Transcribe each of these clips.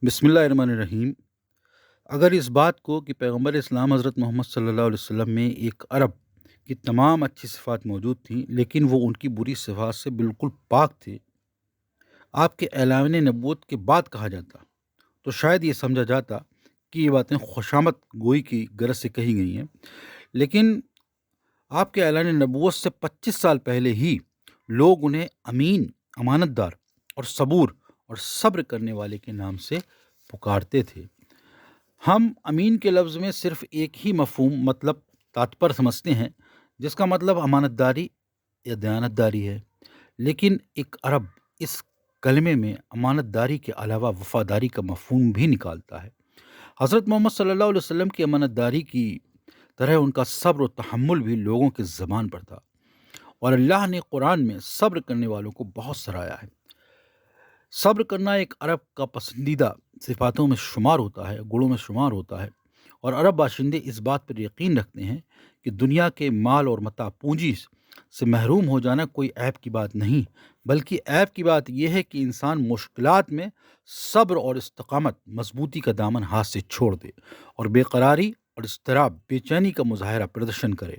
بسم اللہ الرحمن الرحیم۔ اگر اس بات کو کہ پیغمبر اسلام حضرت محمد صلی اللہ علیہ وسلم میں ایک عرب کی تمام اچھی صفات موجود تھیں لیکن وہ ان کی بری صفات سے بالکل پاک تھے، آپ کے اعلان نبوت کے بعد کہا جاتا تو شاید یہ سمجھا جاتا کہ یہ باتیں خوشامد گوئی کی غرض سے کہی گئی ہیں، لیکن آپ کے اعلان نبوت سے 25 سال پہلے ہی لوگ انہیں امین، امانت دار اور صبور اور صبر کرنے والے کے نام سے پکارتے تھے۔ ہم امین کے لفظ میں صرف ایک ہی مفہوم مطلب تاتپر سمجھتے ہیں، جس کا مطلب امانت داری یا دیانت داری ہے، لیکن ایک عرب اس کلمے میں امانت داری کے علاوہ وفاداری کا مفہوم بھی نکالتا ہے۔ حضرت محمد صلی اللہ علیہ وسلم کی امانت داری کی طرح ان کا صبر و تحمل بھی لوگوں کے زبان پر تھا، اور اللہ نے قرآن میں صبر کرنے والوں کو بہت سراہا ہے۔ صبر کرنا ایک عرب کا پسندیدہ صفاتوں میں شمار ہوتا ہے، گڑوں میں شمار ہوتا ہے، اور عرب باشندے اس بات پر یقین رکھتے ہیں کہ دنیا کے مال اور متاع پونجی سے محروم ہو جانا کوئی عیب کی بات نہیں، بلکہ عیب کی بات یہ ہے کہ انسان مشکلات میں صبر اور استقامت، مضبوطی کا دامن ہاتھ سے چھوڑ دے اور بے قراری اور اضطراب، بے چینی کا مظاہرہ پردرشن کرے۔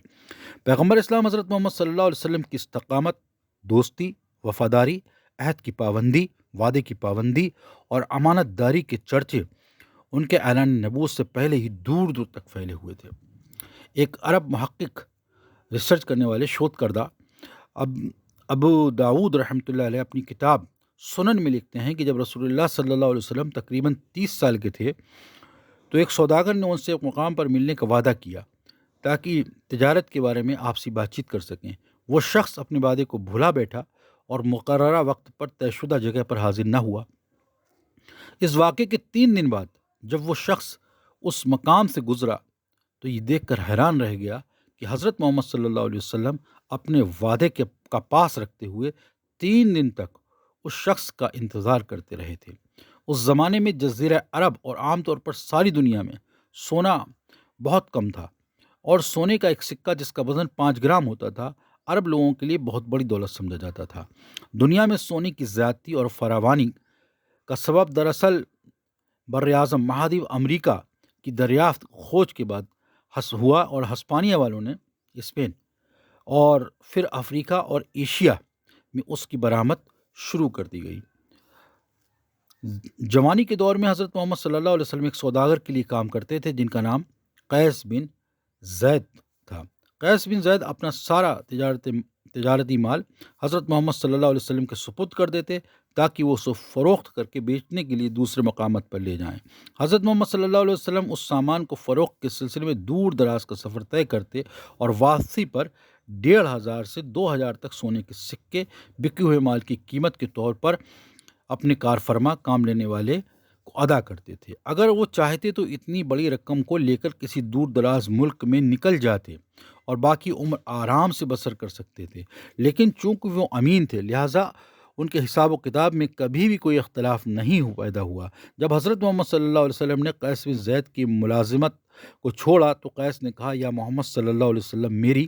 پیغمبر اسلام حضرت محمد صلی اللہ علیہ وسلم کی استقامت، دوستی، وفاداری، عہد کی پابندی، وعدے کی پابندی اور امانت داری کے چرچے ان کے اعلان نبوت سے پہلے ہی دور دور تک پھیلے ہوئے تھے۔ ایک عرب محقق، ریسرچ کرنے والے، شودھ کردہ ابو داود رحمۃ اللہ علیہ اپنی کتاب سنن میں لکھتے ہیں کہ جب رسول اللہ صلی اللہ علیہ وسلم تقریباً 30 سال کے تھے تو ایک سوداگر نے ان سے ایک مقام پر ملنے کا وعدہ کیا تاکہ تجارت کے بارے میں آپسی بات چیت کر سکیں۔ وہ شخص اپنے وعدے کو بھلا بیٹھا اور مقررہ وقت پر طے شدہ جگہ پر حاضر نہ ہوا۔ اس واقعے کے 3 دن بعد جب وہ شخص اس مقام سے گزرا تو یہ دیکھ کر حیران رہ گیا کہ حضرت محمد صلی اللہ علیہ وسلم اپنے وعدے کا پاس رکھتے ہوئے 3 دن تک اس شخص کا انتظار کرتے رہے تھے۔ اس زمانے میں جزیرہ عرب اور عام طور پر ساری دنیا میں سونا بہت کم تھا، اور سونے کا ایک سکہ جس کا وزن 5 گرام ہوتا تھا عرب لوگوں کے لیے بہت بڑی دولت سمجھا جاتا تھا۔ دنیا میں سونے کی زیادتی اور فراوانی کا سبب دراصل براعظم مہادیپ امریکہ کی دریافت کھوج کے بعد ہوا، اور ہسپانیہ والوں نے اسپین اور پھر افریقہ اور ایشیا میں اس کی برآمد شروع کر دی گئی۔ جوانی کے دور میں حضرت محمد صلی اللہ علیہ وسلم ایک سوداگر کے لیے کام کرتے تھے جن کا نام قیس بن زید تھا۔ قیس بن زید اپنا سارا تجارتی مال حضرت محمد صلی اللہ علیہ وسلم کے سپرد کر دیتے تاکہ وہ اسے فروخت کر کے بیچنے کے لیے دوسرے مقامات پر لے جائیں۔ حضرت محمد صلی اللہ علیہ وسلم اس سامان کو فروخت کے سلسلے میں دور دراز کا سفر طے کرتے اور واپسی پر 1500 سے 2000 تک سونے کے سکے بکے ہوئے مال کی قیمت کے طور پر اپنے کار فرما کام لینے والے کو ادا کرتے تھے۔ اگر وہ چاہتے تو اتنی بڑی رقم کو لے کر کسی دور دراز ملک میں نکل جاتے اور باقی عمر آرام سے بسر کر سکتے تھے، لیکن چونکہ وہ امین تھے لہٰذا ان کے حساب و کتاب میں کبھی بھی کوئی اختلاف نہیں پیدا ہوا۔ جب حضرت محمد صلی اللہ علیہ وسلم نے قیس بن زید کی ملازمت کو چھوڑا تو قیس نے کہا، یا محمد صلی اللہ علیہ وسلم، میری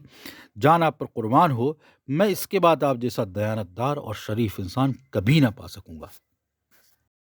جان آپ پر قربان ہو، میں اس کے بعد آپ جیسا دیانت دار اور شریف انسان کبھی نہ پا سکوں گا۔